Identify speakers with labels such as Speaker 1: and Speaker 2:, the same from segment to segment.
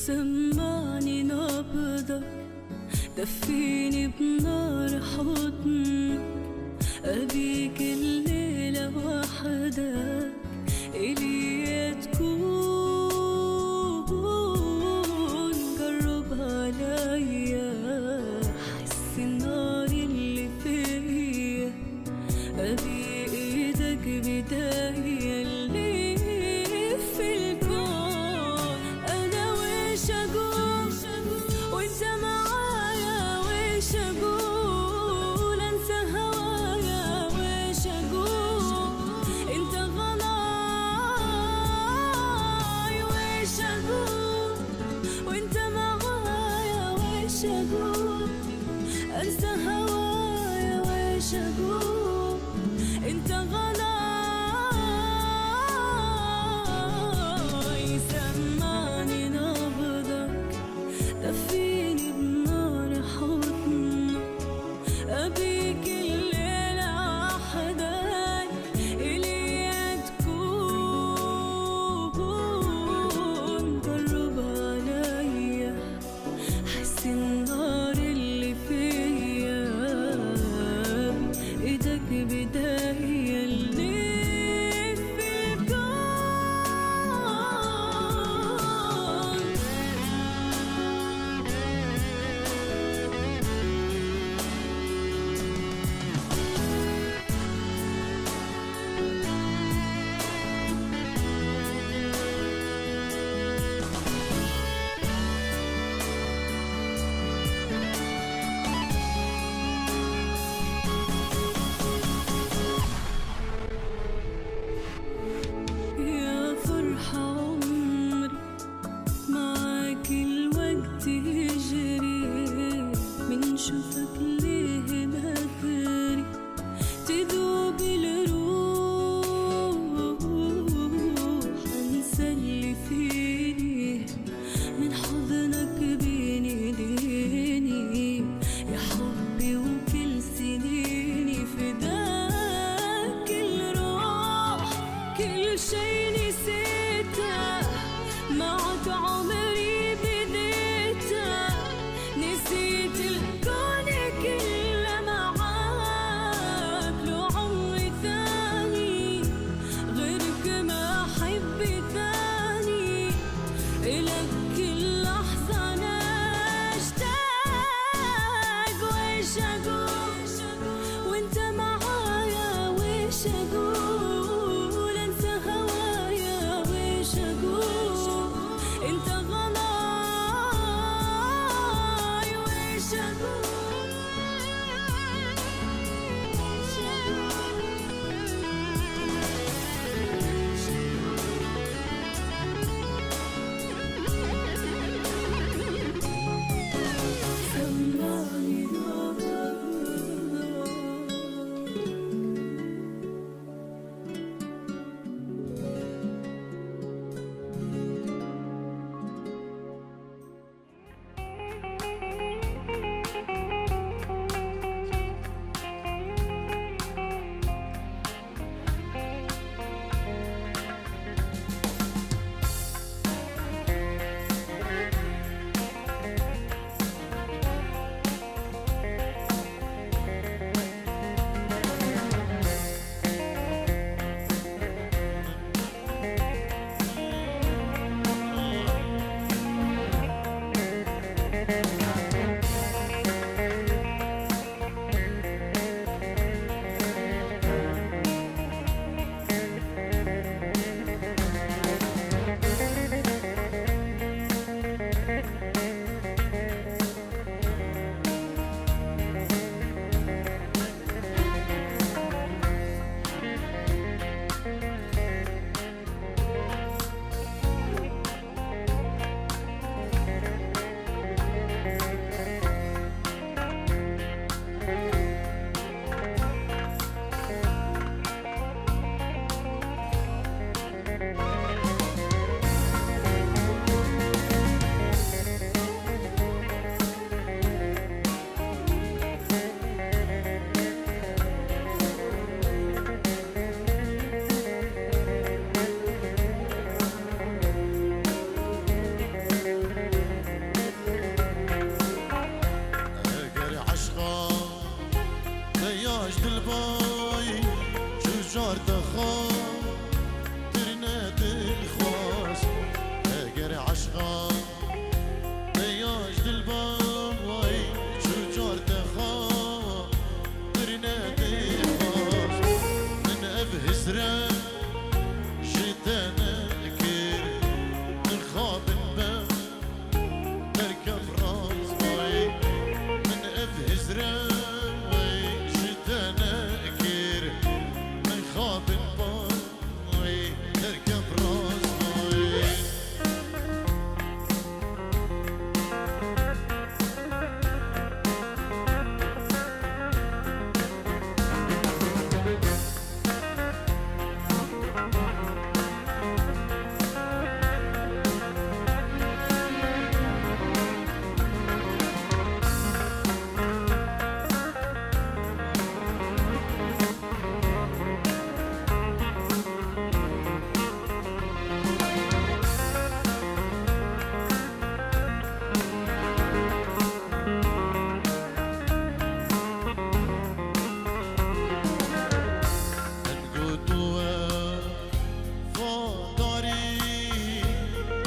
Speaker 1: سمعني نبضك، دفيني بنار حضنك، أبيك الليلة وحدك إلي تكون. جرب عليا حس النار اللي فيا، أبي إيدك بداية اللي في الكون. أنا وش أقول وإنت معايا، وش أقول أنسى هوايا، وش أقول أنت غلاي، وش أقول وإنت معايا، وش أقول أنسى هوايا، وش أقول أنت غلاي. سمعني نبضك، دفيني بنار حضنك، أبيك الليلة وحدك إلي تكون. جرب عليا حس النار اللي فيا،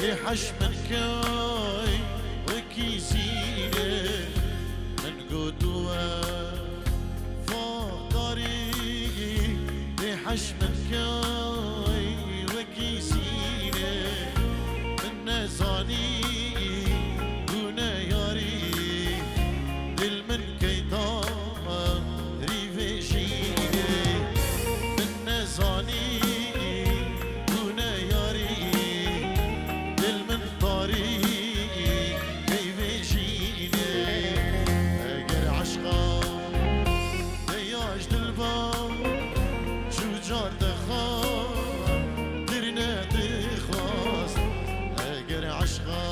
Speaker 2: لحشم كاي وكيسينه من قدوة فاضري لحشم كاي وكيسينه من نزاني دون ياري دل من كيدا ريفيشينه من نزاني دون ياري دل من طريق ريفيشينه اگر عشقا دياش دلبا شجار دخان درنا دخواس اگر عشقا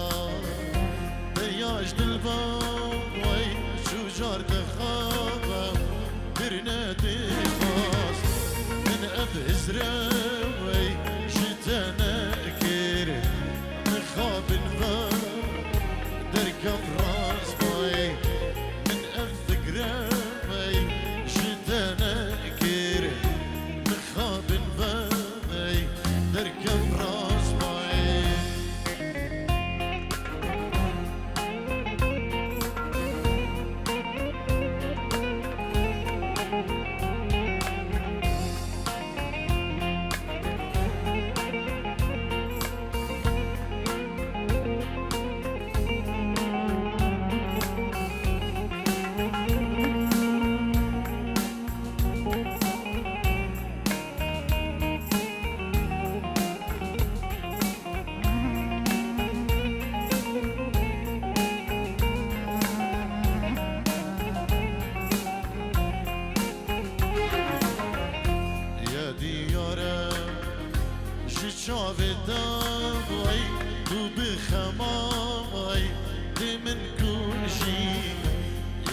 Speaker 2: دياش دلبا وي شجار دخان درنا دخواس من اب ازراوي شتانا كير مخاب الفا دركب راس باي من اب ذكراوي شتانا كير مخاب الفا دركب راس باي يا ديارة شاودا وي تو بخماي دي من كل شي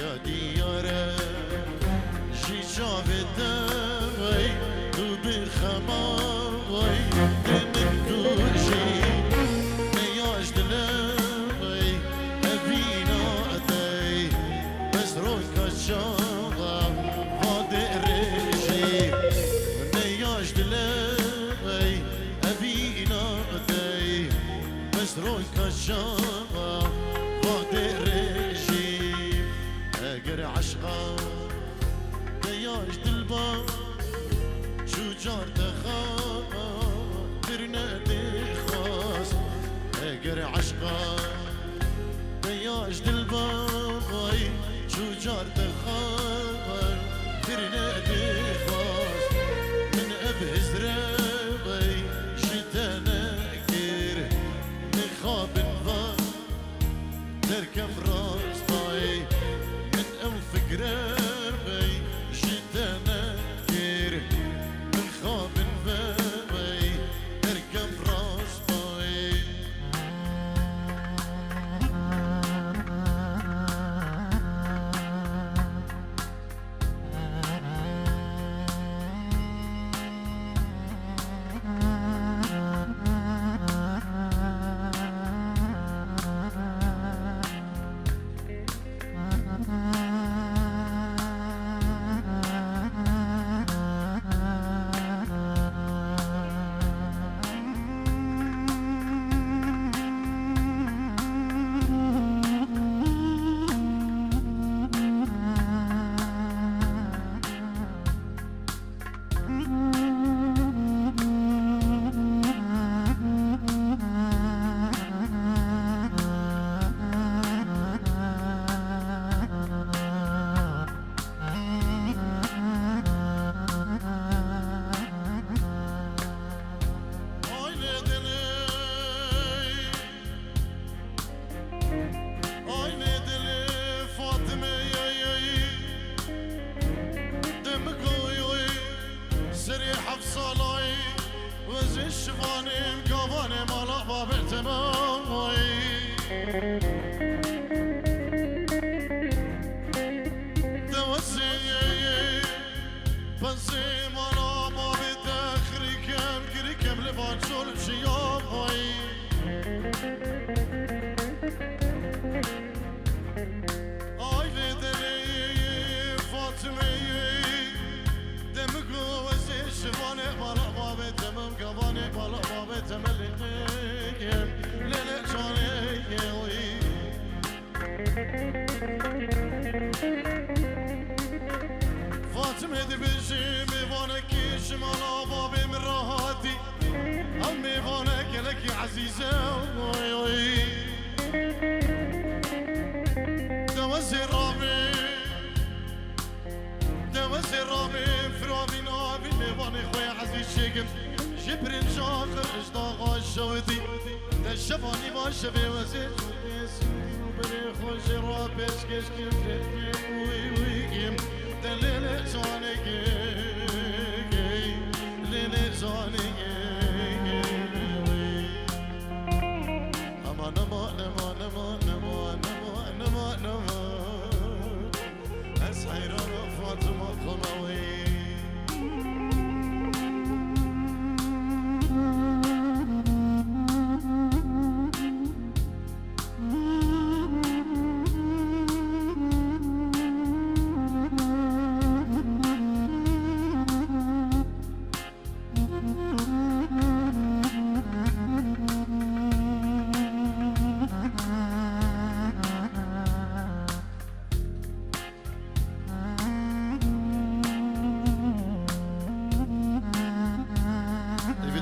Speaker 2: يا ديارة شاودا وي تو بخماي دي من كل شي نياش دلاي أبينا أتاي بس روكا شاغا غادي ريشي نياش دلاي أبينا أتاي بس روكا شاغا غادي ريشي أجر عشقا نياش دلبا شجار دخا درنا دخواس اگر عشقا نياش دلباي شجار دخان درنا دخواس من اب ازراوي شتانا كير مخاب الفا تركب راس باي من ام فكراوي شتانا كير مخاب الفا تركب راس باي شفانم کابانم آلا بابت مای دوستی پسی مالا بابت خریکم گریکم لبان شلب شیام های آیل دلی فاطمه دمگو وزی شفانم آلا بابت مم کابانم آلا بابت ملکم عزيزة دوزي رامي فرامي نابي نباني خويا عزيز شيقم جبرين شاخر اشتاق الشوتي الشباني ما شبي وزير وبري خوش رابش كش كم ويقيم دليل زاني ليل زاني اما نما نما نما نما نما نما نما اسحيران فاطمة قموي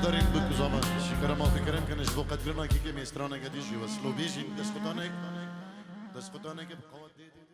Speaker 2: دارین بکو زمان شکر ما فکرم کنش با قدرنا کی که میسترانه کدیشی و سلو بیشین دست خدانه که بقوت دیدی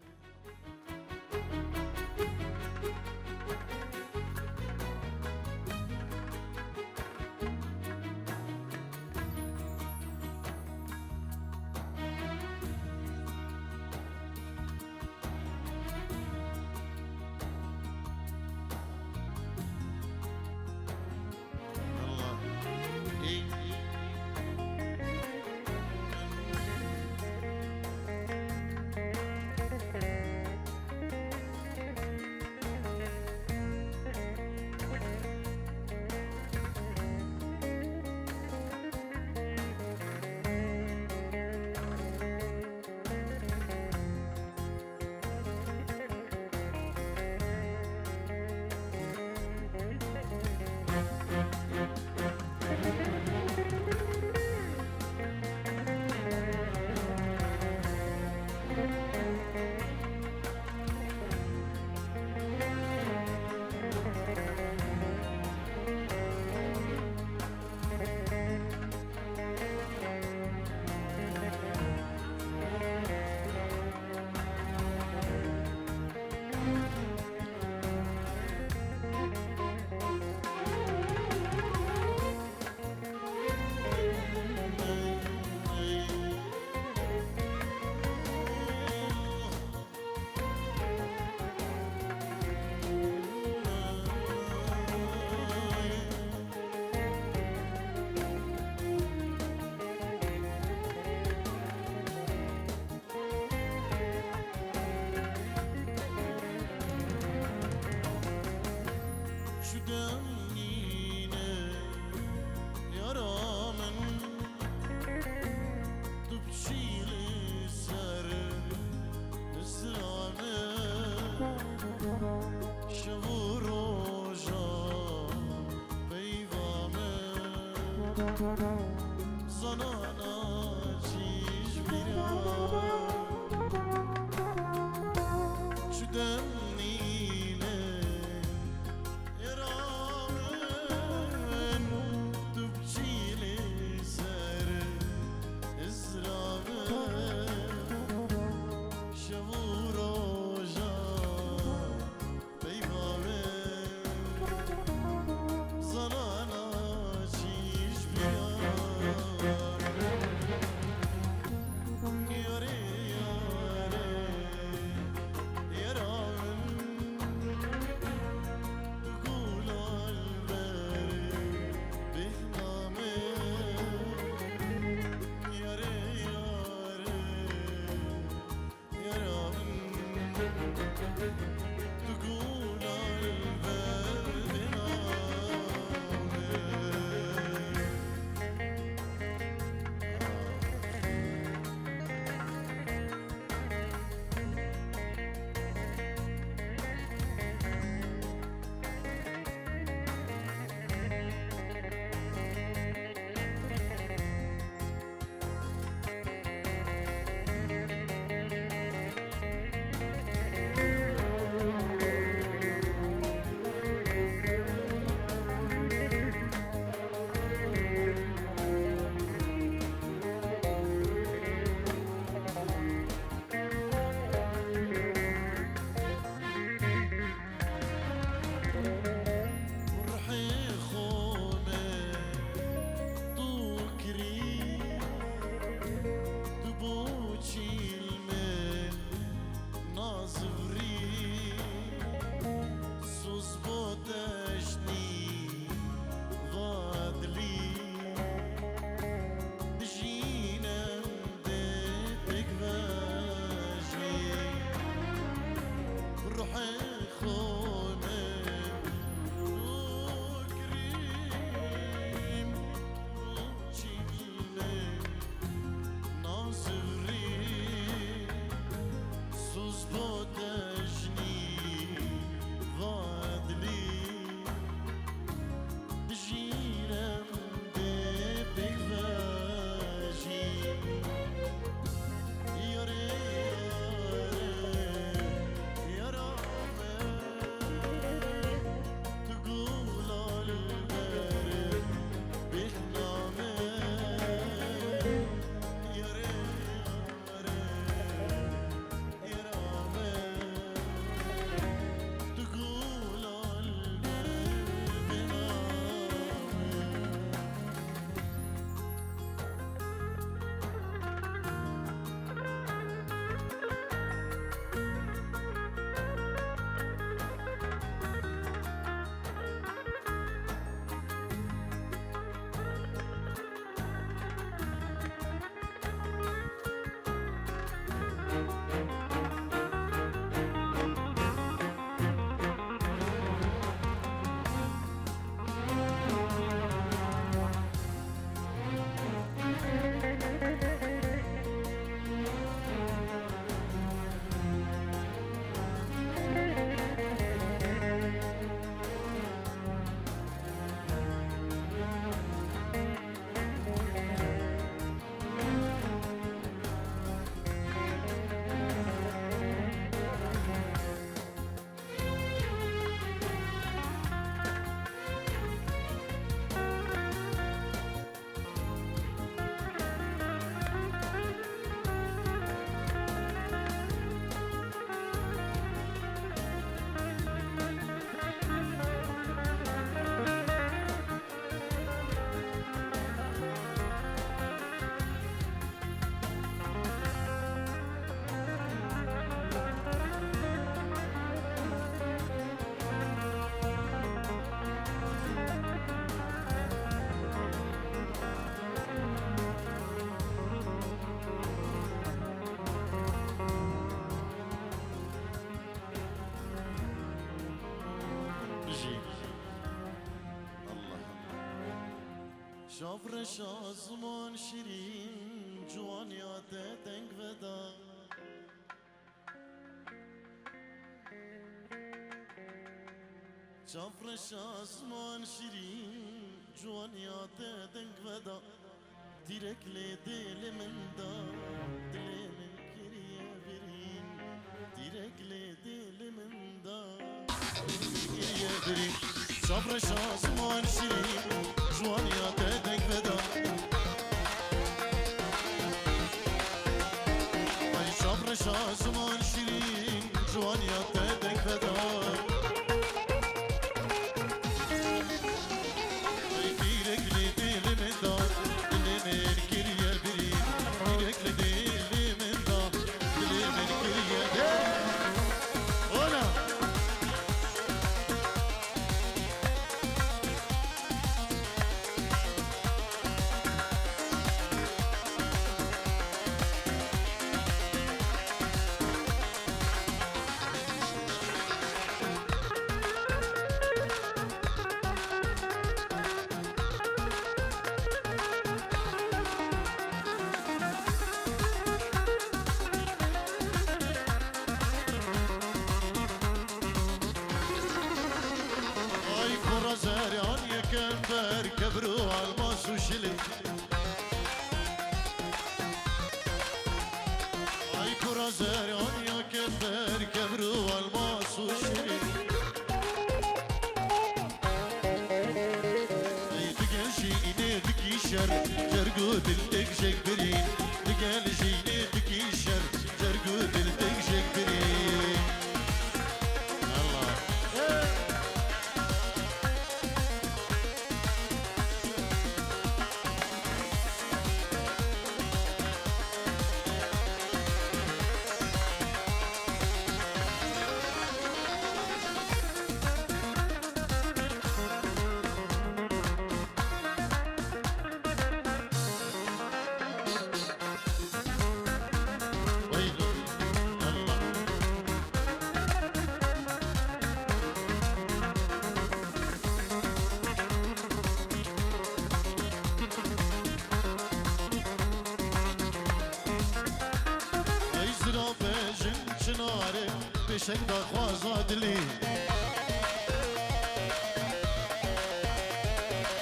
Speaker 2: شافر شازمان شیرین جوانیات دنگ ودا شافر شازمان شیرین جوانیات دنگ ودا دیرک لی دل من دا دل من کریه برین دیرک لی دل من دا کریه برین شافر شازمان شیرین جوانیات دنگ ودا ای شافر شازمان شیرین جوانیات دنگ ودا كبروا الماس وشلي اي كرة زرعون يا كبر كبروا الماس وشلي اي تقال شيني تكيشر جرقو دلتك شكبرين تقال شيني تكيشر جرقو دلتك شكبرين بشك دا خوازاد لي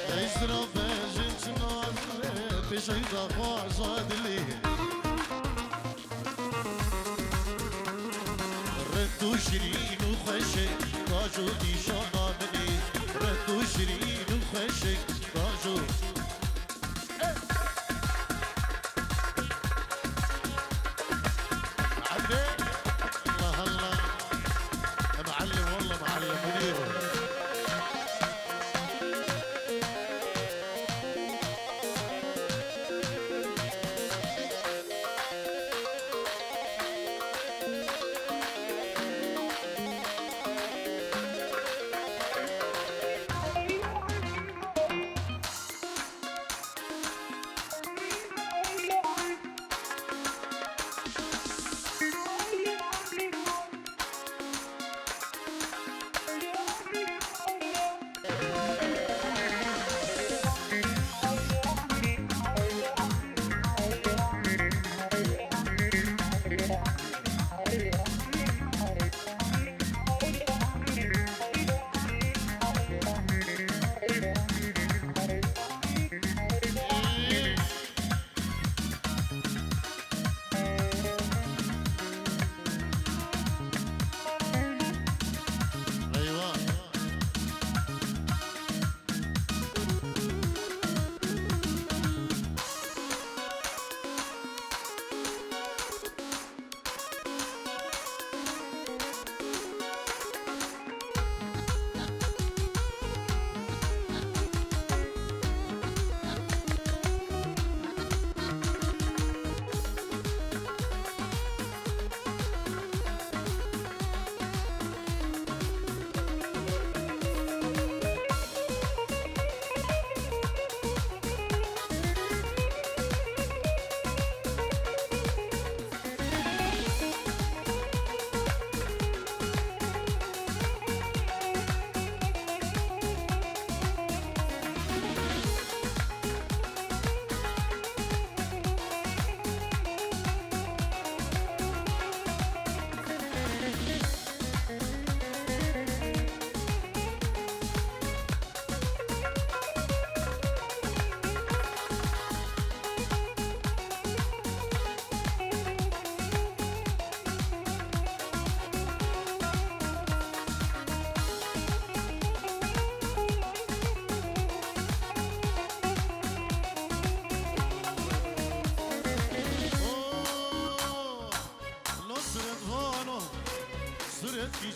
Speaker 2: ازرا بجن شنار بشك دا خوازاد لي ردو شرين وخشك راجو دي شانا مني ردو شرين وخشك راجو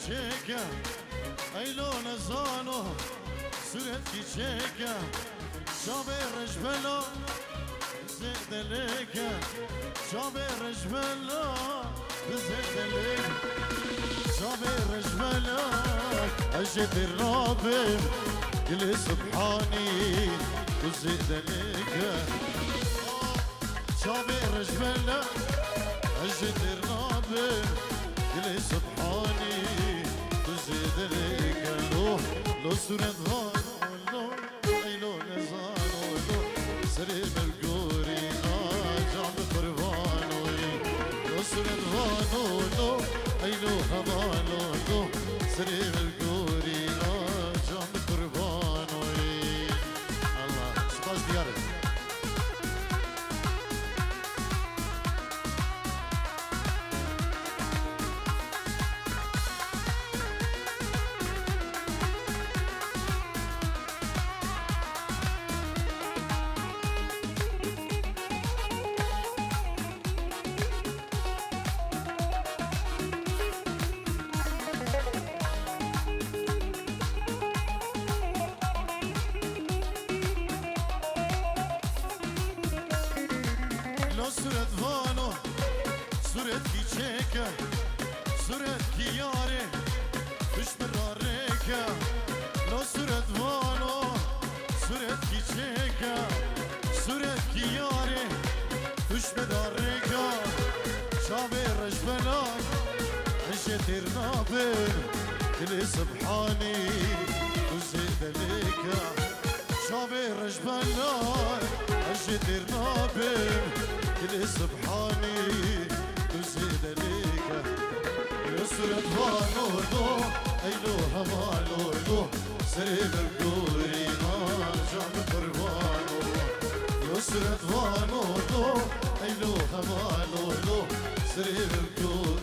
Speaker 2: çeke Eylona zano Suret ki çeke Şabe rejbela Zedeleke Şabe rejbela Zedeleke Şabe rejbela Ejedir Rabbim Gili subhani Zedeleke شابي رجبلا أجد الرابع يلي سبحاني تزيد ليك لو سرد غانو أيلو نزانو لو سريب القوري جام قربانو لو سرد غانو لو أيلو هبانو لو سريب القوري جام قربانو الله سباس ديارك Suret vano, suret ki çeke, suret ki yare, düşmera reke. Lo suret vano, suret ki çeke, suret ki yare, düşmera reke. Şabe rejbelak, ejetir nabir, kili subhani, tuzid leke. Şabe rejbelak, ejetir nabir. كل سبحاني تزيد ليك يسرد فانولو ايلو همالولو سريب القوري جام قربانو يسرد فانولو ايلو همالولو سريب القوري